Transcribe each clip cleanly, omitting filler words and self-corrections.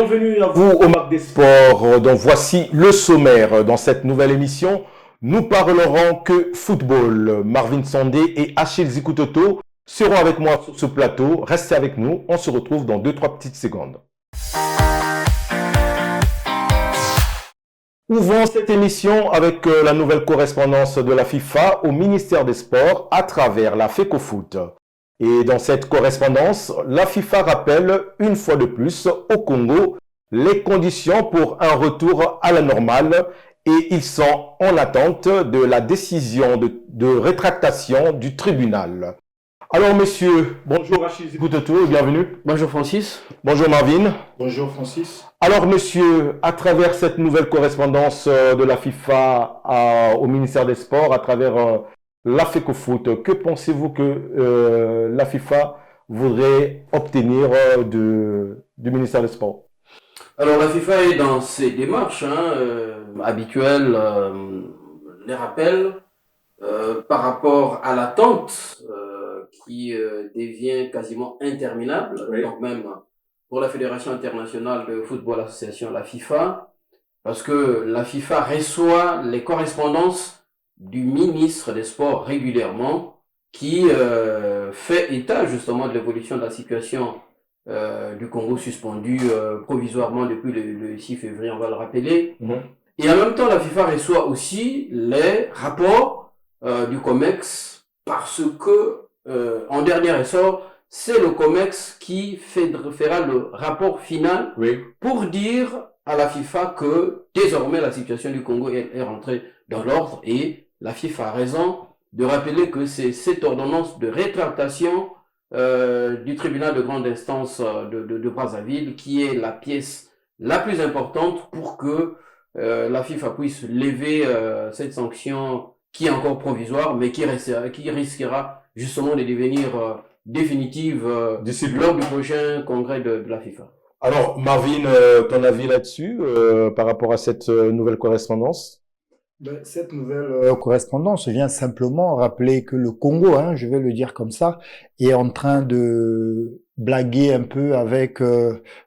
Bienvenue à vous au Marc des Sports. Donc voici le sommaire. Dans cette nouvelle émission, nous parlerons que football. Marvin Sandé et Achille Zikutoto seront avec moi sur ce plateau. Restez avec nous, on se retrouve dans 2-3 petites secondes. Ouvrons cette émission avec la nouvelle correspondance de la FIFA au ministère des Sports à travers la FECOFOOT. Et dans cette correspondance, la FIFA rappelle une fois de plus au Congo les conditions pour un retour à la normale et ils sont en attente de la décision de rétractation du tribunal. Alors monsieur, bonjour Achille Zikutoto et bienvenue. Bonjour Francis. Bonjour Marvin. Bonjour Francis. Alors monsieur, à travers cette nouvelle correspondance de la FIFA au ministère des Sports, à travers la FECOFOOT, que pensez-vous que la FIFA voudrait obtenir du ministère des Sports? Alors la FIFA est dans ses démarches habituelles, les rappels par rapport à l'attente qui devient quasiment interminable, Oui. donc même pour la Fédération internationale de football association, la FIFA, parce que la FIFA reçoit les correspondances du ministre des Sports régulièrement, qui fait état justement de l'évolution de la situation du Congo suspendu provisoirement depuis le 6 février, on va le rappeler. Et en même temps, la FIFA reçoit aussi les rapports du COMEX, parce que en dernier ressort, c'est le COMEX qui fera le rapport final pour dire à la FIFA que désormais la situation du Congo est rentrée dans l'ordre, et la FIFA a raison de rappeler que c'est cette ordonnance de rétractation du tribunal de grande instance de Brazzaville qui est la pièce la plus importante pour que la FIFA puisse lever cette sanction qui est encore provisoire, mais qui risquera justement de devenir définitive lors du prochain congrès de la FIFA. Alors Marvin, ton avis là-dessus par rapport à cette nouvelle correspondance? Cette nouvelle correspondance vient simplement rappeler que le Congo, je vais le dire comme ça, est en train de blaguer un peu avec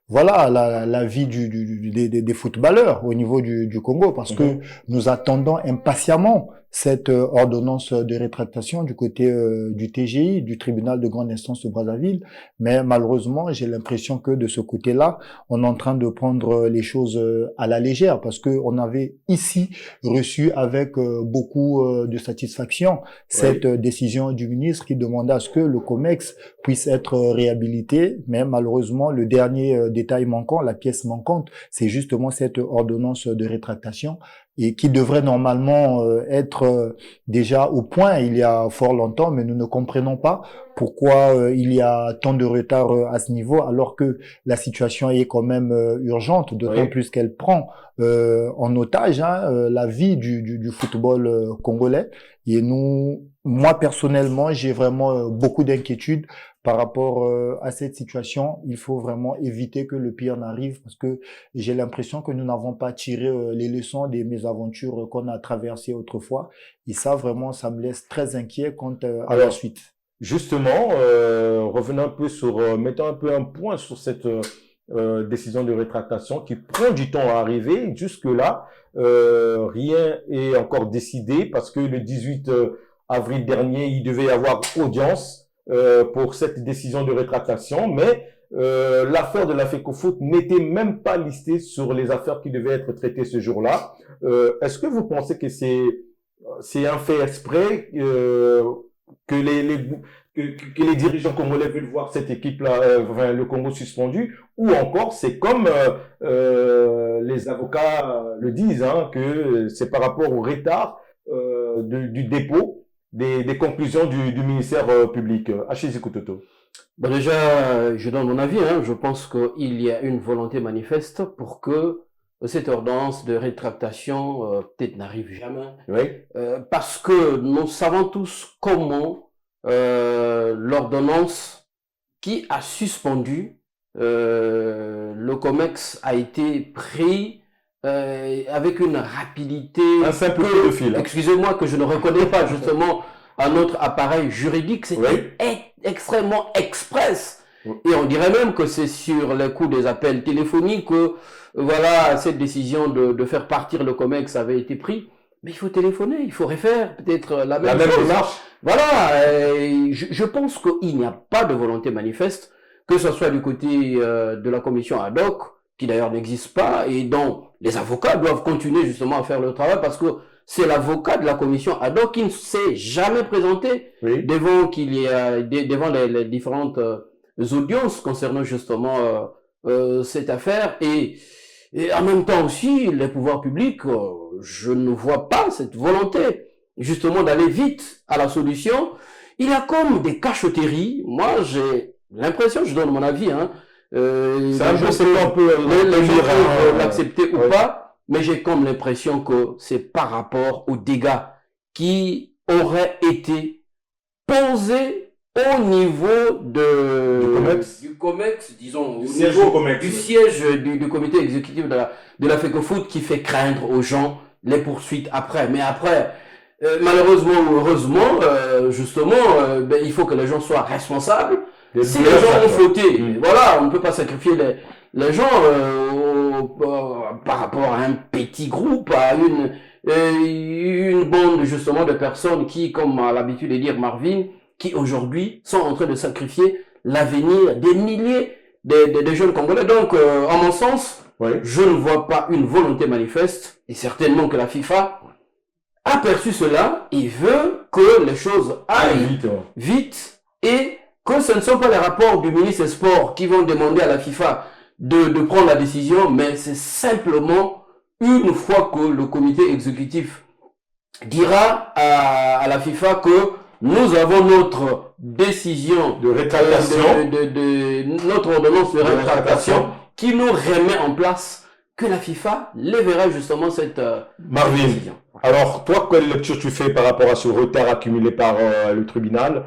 la vie des footballeurs au niveau du Congo, parce que nous attendons impatiemment cette ordonnance de rétractation du côté du TGI, du tribunal de grande instance de Brazzaville, mais malheureusement j'ai l'impression que de ce côté-là on est en train de prendre les choses à la légère, parce que on avait ici reçu avec beaucoup de satisfaction cette décision du ministre qui demandait à ce que le COMEX puisse être réhabilité, mais malheureusement le dernier détail manquant, la pièce manquante, c'est justement cette ordonnance de rétractation, et qui devrait normalement être déjà au point il y a fort longtemps, mais nous ne comprenons pas pourquoi il y a tant de retard à ce niveau, alors que la situation est quand même urgente, d'autant plus qu'elle prend en otage la vie du football congolais. Et moi personnellement, j'ai vraiment beaucoup d'inquiétudes par rapport à cette situation. Il faut vraiment éviter que le pire n'arrive, parce que j'ai l'impression que nous n'avons pas tiré les leçons des mésaventures qu'on a traversées autrefois. Et ça, vraiment, ça me laisse très inquiet quant à la suite. Justement, revenons un peu mettons un peu un point sur cette décision de rétractation qui prend du temps à arriver. Jusque-là, rien est encore décidé, parce que le 18 avril dernier, il devait y avoir audience pour cette décision de rétractation, mais l'affaire de la FECOFOOT n'était même pas listée sur les affaires qui devaient être traitées ce jour-là. Est-ce que vous pensez que c'est un fait exprès que les dirigeants congolais veulent voir cette équipe-là, le Congo suspendu, ou encore c'est comme les avocats le disent, que c'est par rapport au retard du dépôt des conclusions du ministère public. Achille Zikutoto. Déjà, je donne mon avis. Je pense qu'il y a une volonté manifeste pour que cette ordonnance de rétractation peut-être n'arrive jamais. Parce que nous savons tous comment l'ordonnance qui a suspendu le COMEX a été pris avec une rapidité. Un simple coup de fil. Excusez-moi, que je ne reconnais pas justement à notre appareil juridique. C'était extrêmement express. Et on dirait même que c'est sur le coup des appels téléphoniques que, voilà, cette décision de faire partir le COMEX avait été prise. Mais il faut téléphoner, il faut refaire peut-être la même chose. Démarche. Voilà, je pense qu'il n'y a pas de volonté manifeste, que ce soit du côté de la commission ad hoc, qui d'ailleurs n'existe pas, et dont les avocats doivent continuer justement à faire le travail, parce que c'est l'avocat de la commission ad hoc qui ne s'est jamais présenté devant devant les différentes audiences concernant justement cette affaire, et en même temps aussi, les pouvoirs publics, je ne vois pas cette volonté justement d'aller vite à la solution. Il y a comme des cachotteries. Moi, j'ai l'impression, je donne mon avis, hein, Ça, je sais pas, on peut les gens peuvent l'accepter ou pas, mais j'ai comme l'impression que c'est par rapport aux dégâts qui auraient été posés au niveau du COMEX, disons, au niveau du siège du comité exécutif de la FECOFOOT, qui fait craindre aux gens les poursuites après. Mais après, malheureusement ou heureusement, justement, il faut que les gens soient responsables. Si les gens ont fauté, voilà, on ne peut pas sacrifier les gens par rapport à un petit groupe, à une bande justement de personnes qui, comme a l'habitude de dire Marvin, qui aujourd'hui sont en train de sacrifier l'avenir des milliers de jeunes Congolais. Donc, en mon sens, je ne vois pas une volonté manifeste, et certainement que la FIFA a perçu cela et veut que les choses aillent vite, et que ce ne sont pas les rapports du ministre des Sports qui vont demander à la FIFA de prendre la décision, mais c'est simplement une fois que le comité exécutif dira à la FIFA que nous avons notre décision de rétractation, notre ordonnance de rétractation qui nous remet en place, que la FIFA lèvera justement cette décision. Alors toi, quelle lecture tu fais par rapport à ce retard accumulé par le tribunal?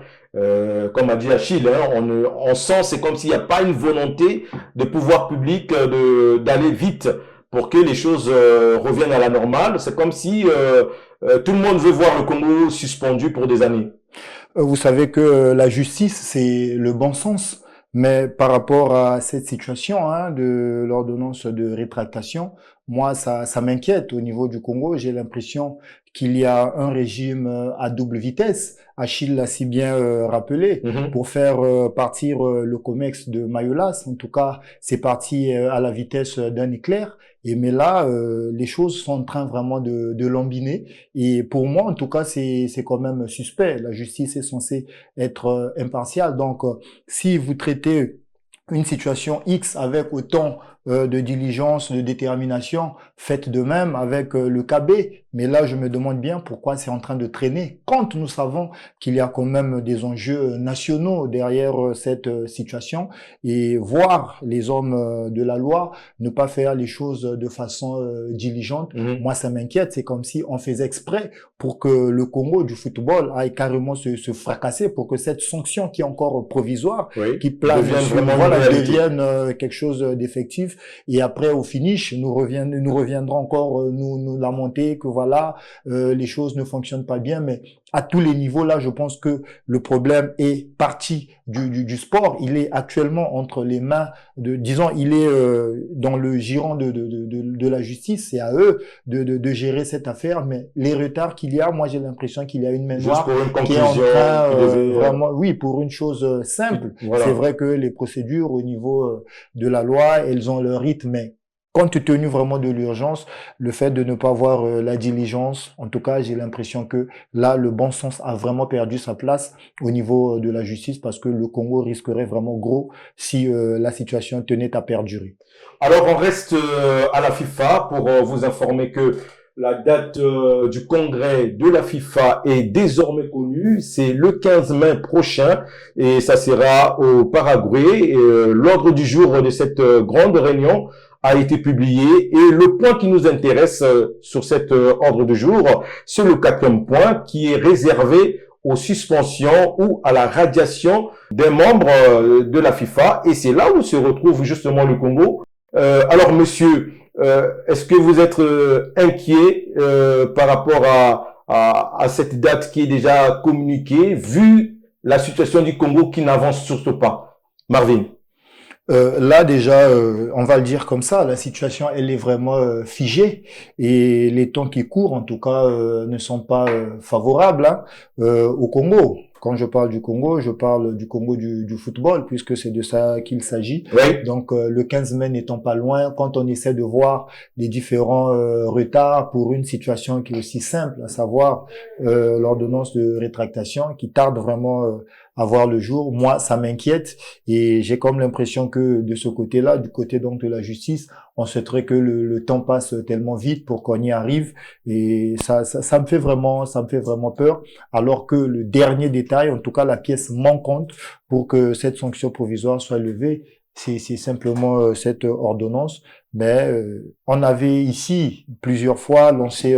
Comme a dit Achille, hein, on sent, c'est comme s'il n'y a pas une volonté de pouvoir public d'aller vite pour que les choses reviennent à la normale. C'est comme si tout le monde veut voir le Congo suspendu pour des années. Vous savez que la justice, c'est le bon sens, mais par rapport à cette situation de l'ordonnance de rétractation, moi, ça m'inquiète au niveau du Congo. J'ai l'impression qu'il y a un régime à double vitesse. Achille l'a si bien rappelé, pour faire partir le COMEX de Mayolas. En tout cas, c'est parti à la vitesse d'un éclair. Mais là, les choses sont en train vraiment de lambiner. Et pour moi, en tout cas, c'est quand même suspect. La justice est censée être impartiale. Donc, si vous traitez une situation X avec autant de diligence, de détermination, faites de même avec le KB. Mais là, je me demande bien pourquoi c'est en train de traîner, quand nous savons qu'il y a quand même des enjeux nationaux derrière cette situation, et voir les hommes de la loi ne pas faire les choses de façon diligente. Moi, ça m'inquiète. C'est comme si on faisait exprès pour que le Congo du football aille carrément se fracasser, pour que cette sanction qui est encore provisoire, qui plane devienne quelque chose d'effectif. Et après, au finish, nous reviendrons encore nous lamenter que voilà, les choses ne fonctionnent pas bien. Mais à tous les niveaux, là, je pense que le problème est parti du sport. Il est actuellement entre les mains disons, il est dans le giron de la justice. C'est à eux de gérer cette affaire. Mais les retards qu'il y a, moi, j'ai l'impression qu'il y a une main noire qui est en train vraiment, pour une chose simple. Voilà. C'est vrai que les procédures au niveau de la loi, elles ont leur rythme, mais compte tenu vraiment de l'urgence, le fait de ne pas avoir la diligence, en tout cas, j'ai l'impression que là, le bon sens a vraiment perdu sa place au niveau de la justice, parce que le Congo risquerait vraiment gros si la situation tenait à perdurer. Alors, on reste à la FIFA pour vous informer que la date du congrès de la FIFA est désormais connue. C'est le 15 mai prochain et ça sera au Paraguay. L'ordre du jour de cette grande réunion a été publié et le point qui nous intéresse sur cet ordre du jour, c'est le 4e point qui est réservé aux suspensions ou à la radiation des membres de la FIFA, et c'est là où se retrouve justement le Congo. Alors monsieur, est-ce que vous êtes inquiet par rapport à cette date qui est déjà communiquée, vu la situation du Congo qui n'avance surtout pas? Marvin. Là déjà, on va le dire comme ça, la situation elle est vraiment figée et les temps qui courent en tout cas ne sont pas favorables hein, au Congo. Quand je parle du Congo, je parle du Congo du football puisque c'est de ça qu'il s'agit. Oui. Donc le 15 mai n'étant pas loin, quand on essaie de voir les différents retards pour une situation qui est aussi simple, à savoir l'ordonnance de rétractation qui tarde vraiment à voir le jour, moi ça m'inquiète. Et j'ai comme l'impression que de ce côté-là, du côté donc de la justice, on souhaiterait que le temps passe tellement vite pour qu'on y arrive. Et ça me fait vraiment peur. Alors que le dernier détail, en tout cas la pièce manquante pour que cette sanction provisoire soit levée, c'est simplement cette ordonnance. Mais on avait ici plusieurs fois lancé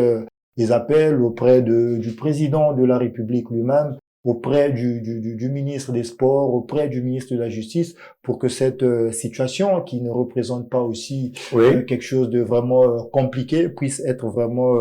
des appels auprès du président de la République lui-même, auprès du ministre des Sports, auprès du ministre de la Justice, pour que cette situation, qui ne représente pas aussi quelque chose de vraiment compliqué, puisse être vraiment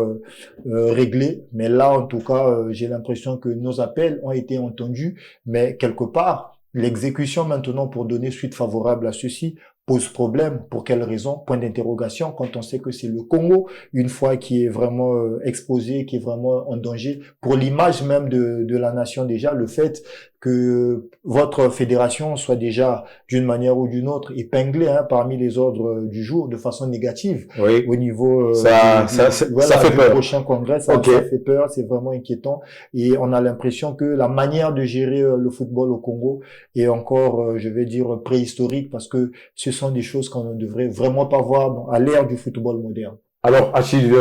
réglée. Mais là, en tout cas, j'ai l'impression que nos appels ont été entendus, mais quelque part, l'exécution maintenant pour donner suite favorable à ceci pose problème. Pour quelle raison? Point d'interrogation, quand on sait que c'est le Congo, une fois qui est vraiment exposé, qui est vraiment en danger, pour l'image même de la nation déjà, le fait que votre fédération soit déjà d'une manière ou d'une autre épinglée hein, parmi les ordres du jour de façon négative au niveau ça fait du peur. prochain congrès, ça fait peur, c'est vraiment inquiétant et on a l'impression que la manière de gérer le football au Congo est encore, je vais dire, préhistorique parce que ce sont des choses qu'on ne devrait vraiment pas voir à l'ère du football moderne. Alors, Achille,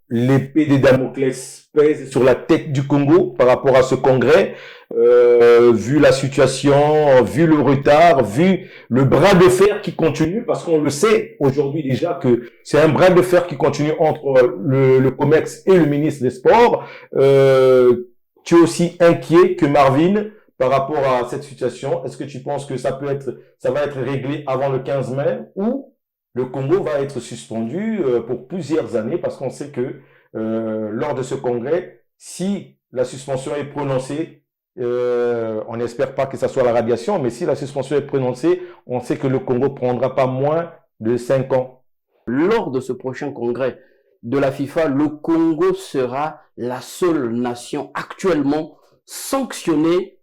l'épée de Damoclès pèse sur la tête du Congo par rapport à ce congrès, vu la situation, vu le retard, vu le bras de fer qui continue, parce qu'on le sait aujourd'hui déjà que c'est un bras de fer qui continue entre le COMEX et le ministre des Sports. Tu es aussi inquiet que Marvin par rapport à cette situation? Est-ce que tu penses que ça va être réglé avant le 15 mai ou le Congo va être suspendu pour plusieurs années parce qu'on sait que lors de ce congrès, si la suspension est prononcée, on n'espère pas que ça soit la radiation, mais si la suspension est prononcée, on sait que le Congo prendra pas moins de 5 ans. Lors de ce prochain congrès de la FIFA, le Congo sera la seule nation actuellement sanctionnée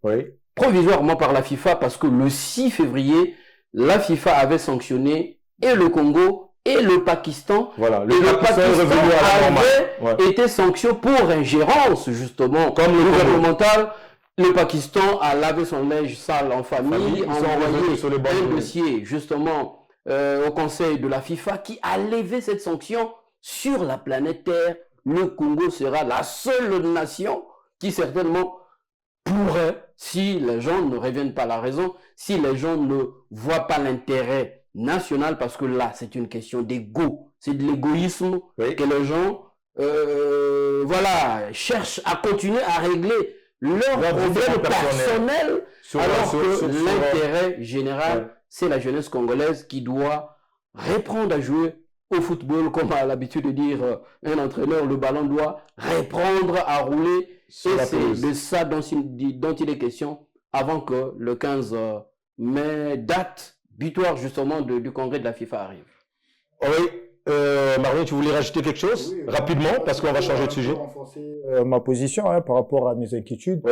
provisoirement par la FIFA parce que le 6 février, la FIFA avait sanctionné et le Congo et le Pakistan. Voilà, le Pakistan est revenu à la avait été sanctionné pour ingérence justement comme le gouvernemental. Le Pakistan a lavé son linge sale en famille, a envoyé un dossier justement au conseil de la FIFA qui a levé cette sanction sur la planète Terre. Le Congo sera la seule nation qui certainement pourrait, si les gens ne reviennent pas à la raison, si les gens ne voient pas l'intérêt national, parce que là, c'est une question d'ego, c'est de l'égoïsme que les gens cherchent à continuer à régler leurs problèmes personnels, alors que l'intérêt général, c'est la jeunesse congolaise qui doit reprendre à jouer au football, comme a l'habitude de dire un entraîneur, le ballon doit reprendre à rouler. Et c'est de ça dont il est question avant que le 15 mai, date butoir justement du congrès de la FIFA arrive. Oui, Marvin, tu voulais rajouter quelque chose rapidement parce qu'on va changer de sujet. Renforcer ma position par rapport à mes inquiétudes.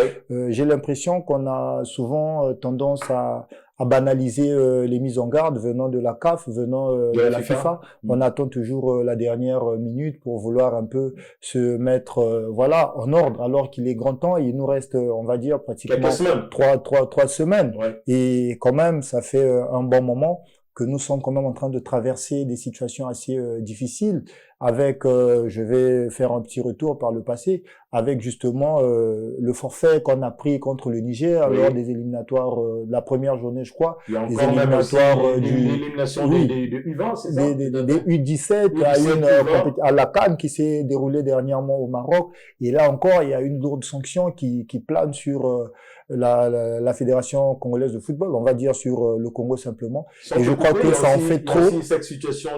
J'ai l'impression qu'on a souvent tendance à banaliser les mises en garde venant de la CAF, venant de la FIFA. On attend toujours la dernière minute pour vouloir un peu se mettre en ordre, alors qu'il est grand temps. Il nous reste, on va dire, pratiquement 3 semaines. Et quand même, ça fait un bon moment que nous sommes quand même en train de traverser des situations assez difficiles avec, je vais faire un petit retour par le passé, avec justement le forfait qu'on a pris contre le Niger lors des éliminatoires de la première journée, je crois. Il y a encore des éliminatoires l'élimination des U20, c'est ça? Des U17 à la CAN qui s'est déroulée dernièrement au Maroc. Et là encore, il y a une lourde sanction qui plane sur la Fédération congolaise de football, on va dire sur le Congo simplement. Et je crois que ça en fait trop. Cette situation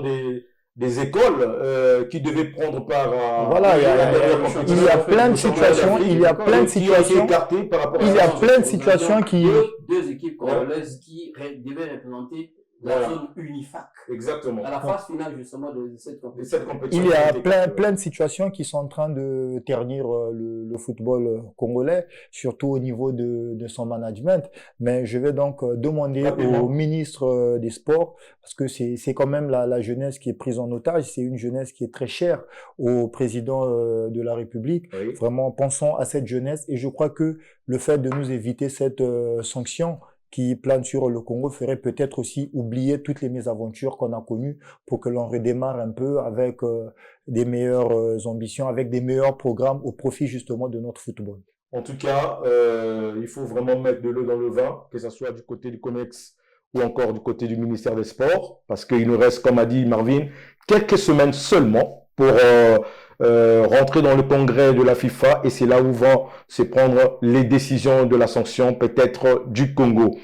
des écoles qui devaient prendre part à Voilà, il y a plein de situations, il y a plein de situations, il y a plein de situations qui... Deux équipes congolaises qui devaient représenter la zone UNIFAC. Exactement. À la phase finale, justement, de cette compétition. Il y a plein de situations qui sont en train de ternir le football congolais, surtout au niveau de son management. Mais je vais donc demander au ministre des Sports, parce que c'est quand même la jeunesse qui est prise en otage, c'est une jeunesse qui est très chère au président de la République. Oui. Vraiment, pensons à cette jeunesse, et je crois que le fait de nous éviter cette sanction qui plane sur le Congo ferait peut-être aussi oublier toutes les mésaventures qu'on a connues pour que l'on redémarre un peu avec des meilleures ambitions, avec des meilleurs programmes au profit justement de notre football. En tout cas, il faut vraiment mettre de l'eau dans le vin, que ce soit du côté du COMEX ou encore du côté du ministère des Sports, parce qu'il nous reste, comme a dit Marvin, quelques semaines seulement pour rentrer dans le congrès de la FIFA, et c'est là où vont se prendre les décisions de la sanction, peut-être du Congo.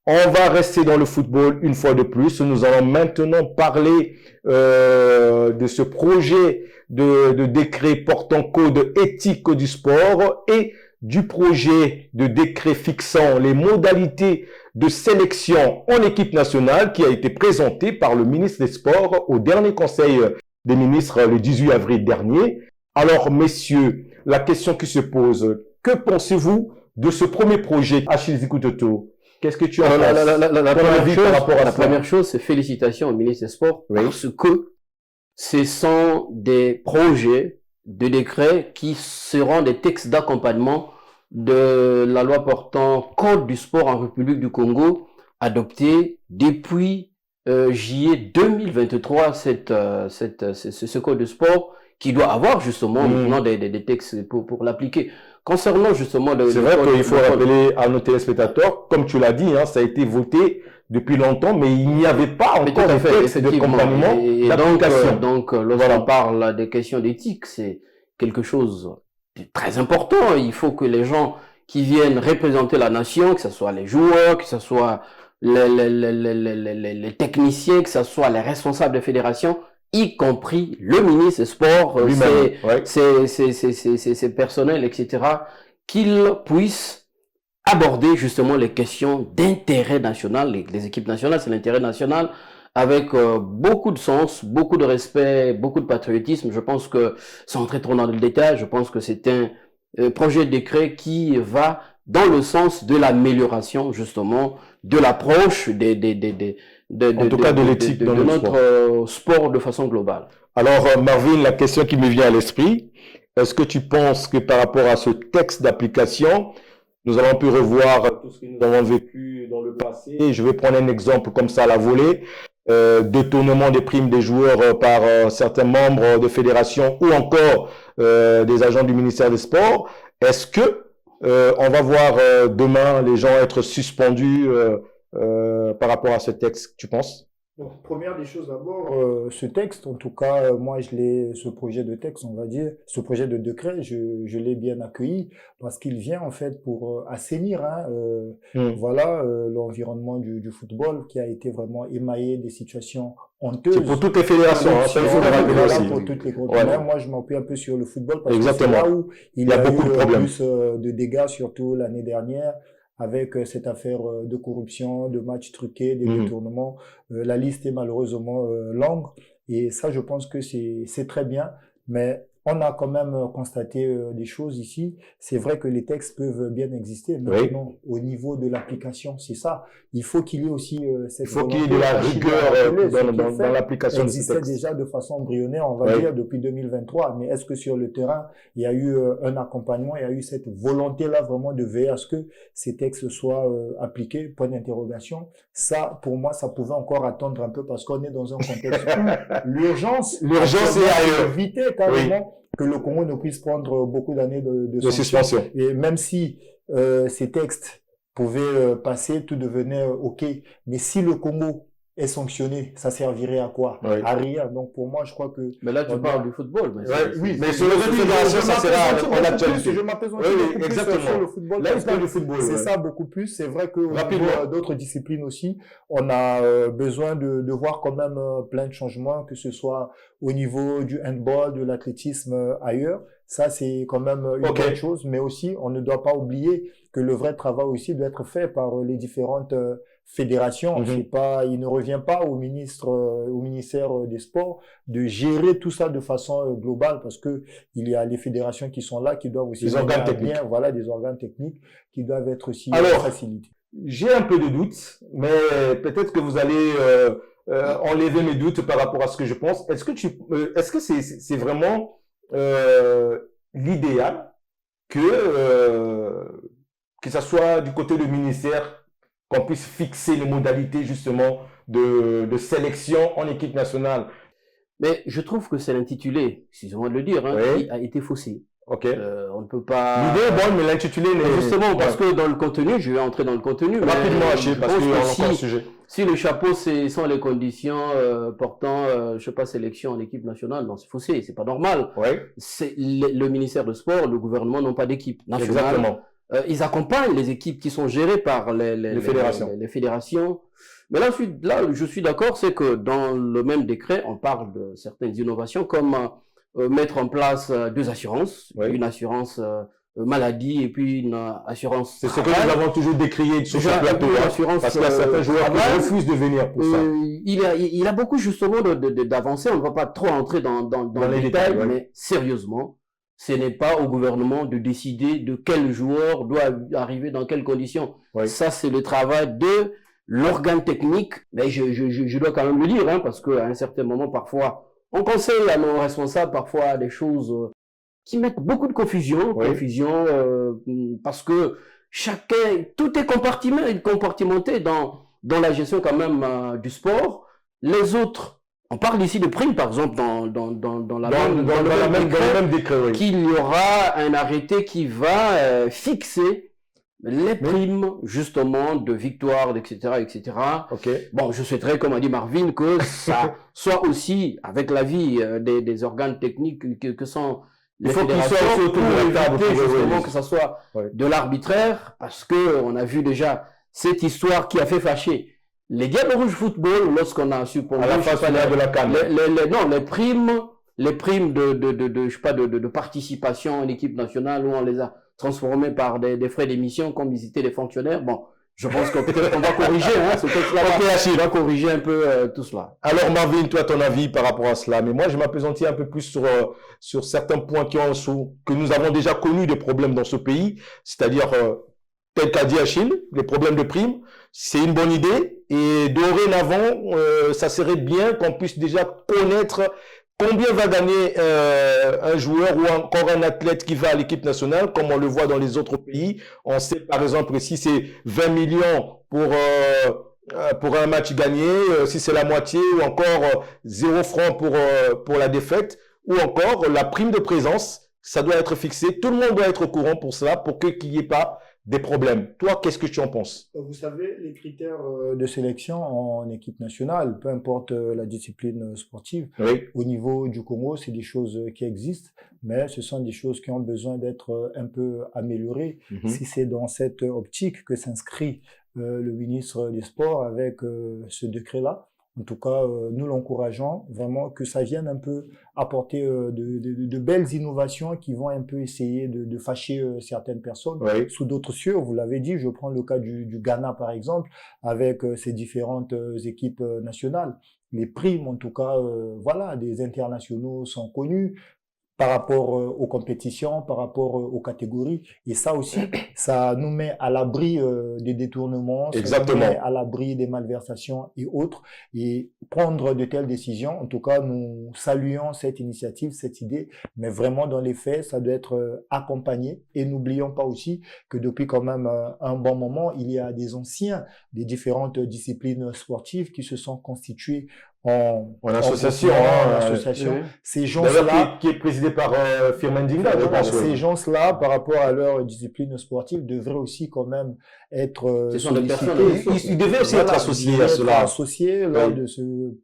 On va rester dans le football une fois de plus. Nous allons maintenant parler de ce projet de décret portant code éthique du sport et du projet de décret fixant les modalités de sélection en équipe nationale qui a été présenté par le ministre des Sports au dernier conseil des ministres le 18 avril dernier. Alors, messieurs, la question qui se pose, que pensez-vous de ce premier projet? Achille Zikutoto, qu'est-ce que tu en penses? La première chose, c'est félicitations au ministre des Sports, parce que ce sont des projets de décrets qui seront des textes d'accompagnement de la loi portant code du sport en République du Congo, adoptée depuis juillet 2023, ce code de sport qui doit avoir justement maintenant des textes pour l'appliquer. Concernant justement c'est vrai qu'il faut rappeler à nos téléspectateurs, comme tu l'as dit, hein, ça a été voté depuis longtemps, mais il n'y avait pas encore de texte d'accompagnement d'application. Donc, lorsqu'on parle des questions d'éthique, c'est quelque chose de très important. Il faut que les gens qui viennent représenter la nation, que ce soit les joueurs, que ce soit les techniciens, que ce soit les responsables des fédérations, y compris le ministre des Sports, ses personnels, etc., qu'ils puissent aborder justement les questions d'intérêt national. Les équipes nationales, c'est l'intérêt national, avec beaucoup de sens, beaucoup de respect, beaucoup de patriotisme. Je pense que, sans entrer trop dans le détail, je pense que c'est un projet de décret qui va dans le sens de l'amélioration justement de l'approche de l'éthique de notre sport de façon globale. Alors Marvin, la question qui me vient à l'esprit, est-ce que tu penses que par rapport à ce texte d'application, nous avons pu revoir tout ce que nous avons vécu dans le passé? Je vais prendre un exemple comme ça à la volée, détournement des primes des joueurs par certains membres de fédérations ou encore des agents du ministère des Sports. Est-ce que on va voir demain les gens être suspendus par rapport à ce texte, tu penses? Bon, première des choses d'abord, ce texte, en tout cas, moi ce projet de texte, on va dire, ce projet de décret, je l'ai bien accueilli parce qu'il vient en fait pour assainir, voilà, l'environnement du football qui a été vraiment émaillé des situations honteuses. C'est pour toutes les fédérations, ça il faut le rappeler aussi. Pour toutes les groupes. Moi, je m'appuie un peu sur le football parce que c'est là où il y a beaucoup de plus de dégâts, surtout l'année dernière, avec cette affaire de corruption, de matchs truqués, des détournements. La liste est malheureusement longue et ça, je pense que c'est très bien, mais on a quand même constaté des choses ici. C'est vrai que les textes peuvent bien exister, mais maintenant, au niveau de l'application, c'est ça. Il faut qu'il y ait aussi cette... Il faut qu'il y ait de la rigueur dans l'application de ces textes. Ça existait déjà de façon embryonnaire, on va dire, depuis 2023. Mais est-ce que sur le terrain, il y a eu un accompagnement, il y a eu cette volonté-là vraiment de veiller à ce que ces textes soient appliqués? Point d'interrogation. Ça, pour moi, ça pouvait encore attendre un peu parce qu'on est dans un contexte où l'urgence est éviter carrément que le Congo ne puisse prendre beaucoup d'années de suspension. Et même si ces textes pouvaient passer, tout devenait OK. Mais si le Congo est sanctionné, ça servirait à quoi? Oui. À rien. Donc pour moi, je crois que Mais là, tu on parles doit- du football. Mais Oui, mais sur le fédération, ça sera en actualité. Je m'apaisantis Oui, beaucoup plus exactement. sur le football. Là, il parce parle que du football. c'est ouais. ça beaucoup plus. C'est vrai qu'au niveau Rapidement. d'autres disciplines aussi, on a besoin de voir quand même plein de changements, que ce soit au niveau du handball, de l'athlétisme ailleurs. Ça, c'est quand même une Ok. bonne chose. Mais aussi, on ne doit pas oublier que le vrai travail aussi doit être fait par les différentes fédérations. Mhm. C'est pas, il ne revient pas au ministre, au ministère des Sports de gérer tout ça de façon globale, parce que il y a les fédérations qui sont là, qui doivent aussi Les mener organes à techniques. bien, voilà, des organes techniques qui doivent être aussi Alors, facilités. J'ai un peu de doutes, mais peut-être que vous allez enlever mes doutes par rapport à ce que je pense. Est-ce que c'est vraiment l'idéal que ça soit du côté du ministère qu'on puisse fixer les modalités justement de sélection en équipe nationale? Mais je trouve que c'est l'intitulé, excusez-moi de le dire, hein, Oui. qui a été faussé. Ok. On ne peut pas... L'idée est bonne, mais l'intitulé n'est... Justement, parce Ouais. que dans le contenu, je vais entrer dans le contenu. mais Rapidement, Achille, je parce pense qu'on a que encore un sujet. si le chapeau sont les conditions portant, je sais pas, sélection en équipe nationale, non, c'est faussé, c'est pas normal. Oui, C'est le ministère de Sport, le gouvernement n'ont pas d'équipe nationale. exactement. Ils accompagnent les équipes qui sont gérées par les fédérations. les fédérations. Mais là, je suis d'accord, c'est que dans le même décret, on parle de certaines innovations comme mettre en place deux assurances, Oui. une assurance maladie et puis une assurance C'est ce que travail. nous avons toujours décrié sur ce Déjà, plateau, une hein, assurance parce qu'il y a certains joueurs qui travail. refusent de venir pour ça. Il a beaucoup justement d'avancées. On ne va pas trop entrer dans les détails, ouais. mais sérieusement, ce n'est pas au gouvernement de décider de quel joueur doit arriver dans quelles conditions. Oui. Ça, c'est le travail de l'organe technique. Mais je dois quand même le dire, hein, parce qu'à un certain moment, parfois, on conseille à nos responsables parfois des choses qui mettent beaucoup de confusion, Oui. parce que tout est compartimenté dans la gestion quand même du sport. Les autres, on parle ici de primes, par exemple, dans le même décret, oui. qu'il y aura un arrêté qui va fixer les primes, justement, de victoire, etc., etc. Ok. Bon, je souhaiterais, comme a dit Marvin, que ça soit aussi, avec l'avis des organes techniques que sont les Il faut qu'ils fédérations, soient autour de la table éviter pour justement oui. que ça soit Oui. de l'arbitraire, parce que on a vu déjà cette histoire qui a fait fâcher les Diables Rouges Football lorsqu'on a supposé À la phase finale de la CAN. les primes je sais pas, de participation en équipe nationale où on les a transformés par des frais d'émission comme ils étaient les fonctionnaires. Bon, je pense qu'on peut-être qu'on va corriger, hein, ce texte-là. Ok, va corriger un peu tout cela. Alors Marvin, toi, ton avis par rapport à cela. Mais moi, je m'appesantis un peu plus sur certains points que nous avons déjà connus des problèmes dans ce pays, c'est-à-dire, tel qu'a dit Achille, les problèmes de primes. C'est une bonne idée et dorénavant, ça serait bien qu'on puisse déjà connaître combien va gagner un joueur ou encore un athlète qui va à l'équipe nationale, comme on le voit dans les autres pays. On sait par exemple si c'est 20 millions pour un match gagné, si c'est la moitié ou encore 0 francs pour la défaite, ou encore la prime de présence, ça doit être fixé. Tout le monde doit être au courant pour cela, pour qu'il n'y ait pas des problèmes. Toi, qu'est-ce que tu en penses? Vous savez, les critères de sélection en équipe nationale, peu importe la discipline sportive, Oui. au niveau du Congo, c'est des choses qui existent, mais ce sont des choses qui ont besoin d'être un peu améliorées. Mhm. Si c'est dans cette optique que s'inscrit le ministre des Sports avec ce décret-là, en tout cas, nous l'encourageons vraiment que ça vienne un peu apporter de belles innovations qui vont un peu essayer de fâcher certaines personnes Oui. sous d'autres cieux. Vous l'avez dit, je prends le cas du Ghana par exemple, avec ses différentes équipes nationales. Les primes, en tout cas, voilà, des internationaux sont connus par rapport aux compétitions, par rapport aux catégories. Et ça aussi, ça nous met à l'abri des détournements, ça Exactement. nous met à l'abri des malversations et autres. Et prendre de telles décisions, en tout cas, nous saluons cette initiative, cette idée, mais vraiment dans les faits, ça doit être accompagné. Et n'oublions pas aussi que depuis quand même un bon moment, il y a des anciens des différentes disciplines sportives qui se sont constitués En association, en association. oui. Ces gens-là, qui est présidé par Firmin Dinga, je voilà, pense. Oui. ces gens-là, par rapport à leur discipline sportive, devraient aussi quand même être Ce sont des personnes sollicités. ressources. Il devait aussi être Voilà, associé ils à devraient être cela. associés lors Oui. de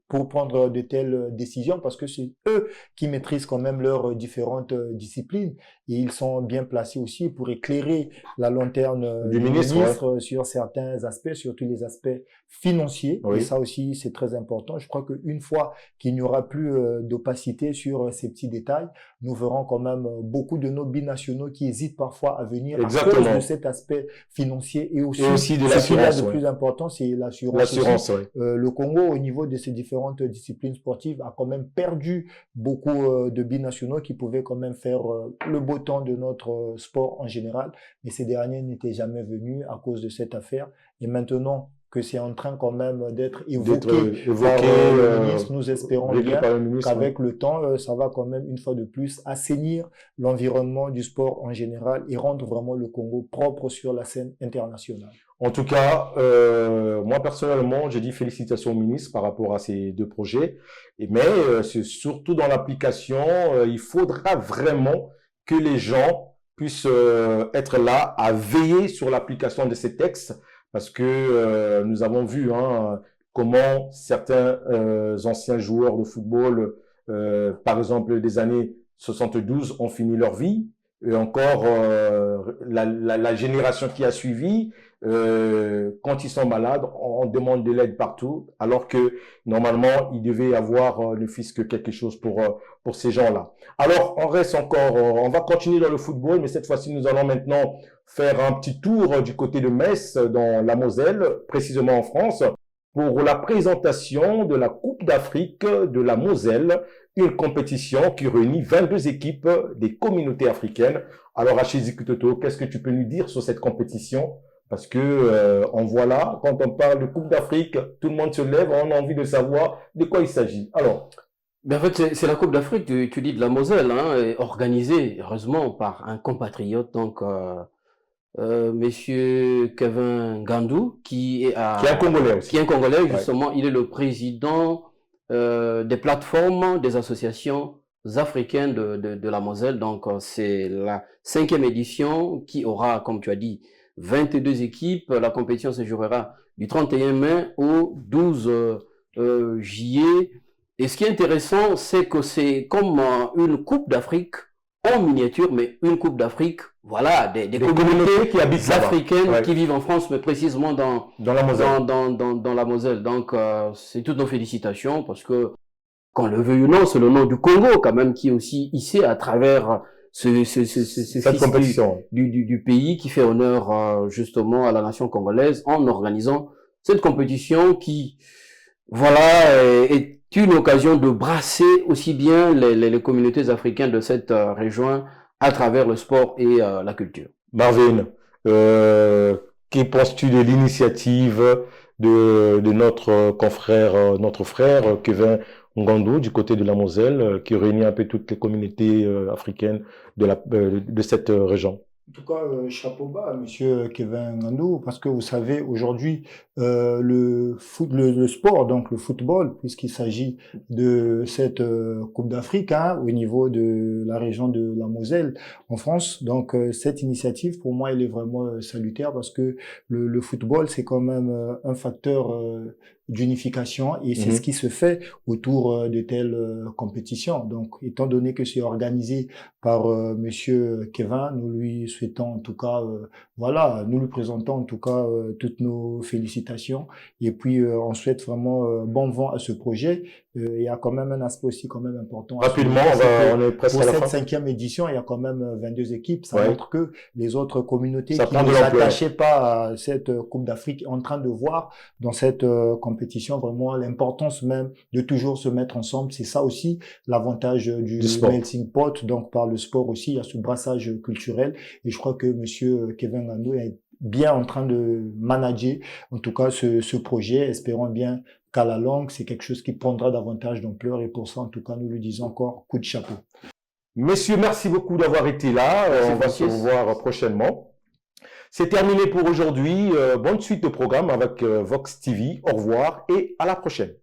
pour prendre de telles décisions, parce que c'est eux qui maîtrisent quand même leurs différentes disciplines, et ils sont bien placés aussi pour éclairer la lanterne Du du ministre, ministre sur certains aspects, surtout les aspects financiers. Oui. Et ça aussi, c'est très important. Je crois qu'une fois qu'il n'y aura plus d'opacité sur ces petits détails, nous verrons quand même beaucoup de nos binationaux qui hésitent parfois à venir à Exactement. cause de cet aspect financier, et aussi de ce qu'il y a l'assurance. de Ouais. plus important, c'est l'assurance. L'assurance, oui. Le Congo, au niveau de ses différentes disciplines sportives, a quand même perdu beaucoup de binationaux qui pouvaient quand même faire le beau temps de notre sport en général, mais ces derniers n'étaient jamais venus à cause de cette affaire. Et maintenant que c'est en train quand même d'être évoqué par le ministre, nous espérons bien qu'avec le temps, ça va quand même une fois de plus assainir l'environnement du sport en général et rendre vraiment le Congo propre sur la scène internationale. En tout cas, moi personnellement, j'ai dit félicitations au ministre par rapport à ces deux projets. Mais c'est surtout dans l'application, il faudra vraiment que les gens puissent être là à veiller sur l'application de ces textes, parce que nous avons vu comment certains anciens joueurs de football, par exemple des années 72, ont fini leur vie. Et encore la génération qui a suivi, quand ils sont malades, on demande de l'aide partout, alors que normalement il devait y avoir ne fût-ce que quelque chose pour ces gens-là. Alors on reste encore, on va continuer dans le football, mais cette fois-ci nous allons maintenant faire un petit tour du côté de Metz, dans la Moselle, précisément en France, pour la présentation de la Coupe d'Afrique de la Moselle, une compétition qui réunit 22 équipes des communautés africaines. Alors, Achezi Kutoto, qu'est-ce que tu peux nous dire sur cette compétition? Parce que on voit là, quand on parle de Coupe d'Afrique, tout le monde se lève, on a envie de savoir de quoi il s'agit. Alors, Ben en fait, c'est la Coupe d'Afrique, tu dis de la Moselle, organisée, heureusement, par un compatriote, donc Monsieur Kevin Gandou, qui est un Congolais aussi. Qui est un Congolais, justement. Ouais. Il est le président des plateformes des associations africaines de la Moselle. Donc, c'est la 5e édition qui aura, comme tu as dit, 22 équipes. La compétition se jouera du 31 mai au 12 juillet. Et ce qui est intéressant, c'est que c'est comme une Coupe d'Afrique en miniature, mais une Coupe d'Afrique, voilà, des communautés qui habitent africaines qui vivent en France, mais précisément dans la Moselle. Dans la Moselle. Donc, c'est toutes nos félicitations, parce que, qu'on le veuille ou non, c'est le nom du Congo, quand même, qui est aussi hissé à travers cette compétition du pays, qui fait honneur, justement, à la nation congolaise, en organisant cette compétition qui, voilà, est une occasion de brasser aussi bien les communautés africaines de cette région à travers le sport et la culture. Marvin, que penses-tu de l'initiative de notre confrère, notre frère Kevin du côté de la Moselle, qui réunit un peu toutes les communautés africaines de cette région? En tout cas, chapeau bas à Monsieur Kevin Ngandou, parce que vous savez, aujourd'hui, le sport, donc le football, puisqu'il s'agit de cette Coupe d'Afrique, au niveau de la région de la Moselle en France. Donc, cette initiative, pour moi, elle est vraiment salutaire, parce que le football, c'est quand même un facteur d'unification, et c'est ce qui se fait autour de telles compétitions. Donc, étant donné que c'est organisé par Monsieur Kevin, nous lui souhaitons en tout cas, voilà, nous lui présentons en tout cas toutes nos félicitations, et puis on souhaite vraiment bon vent à ce projet. Il y a quand même un aspect aussi quand même important. Rapidement, on est presque pour à la cette fin. 5e édition, il y a quand même 22 équipes. Ça Ouais. montre que les autres communautés Ça qui prend de ne l'ampleur. s'attachaient pas à cette Coupe d'Afrique sont en train de voir dans cette compétition vraiment l'importance même de toujours se mettre ensemble. C'est ça aussi l'avantage du sport. melting pot. Donc par le sport aussi, il y a ce brassage culturel. Et je crois que Monsieur Kevin Ngandou est bien en train de manager, en tout cas, ce projet. Espérons bien qu'à la longue, c'est quelque chose qui prendra davantage d'ampleur. Et pour ça, en tout cas, nous lui disons encore coup de chapeau. Messieurs, merci beaucoup d'avoir été là. On va se revoir prochainement. C'est terminé pour aujourd'hui. Bonne suite de programme avec Vox TV. Au revoir et à la prochaine.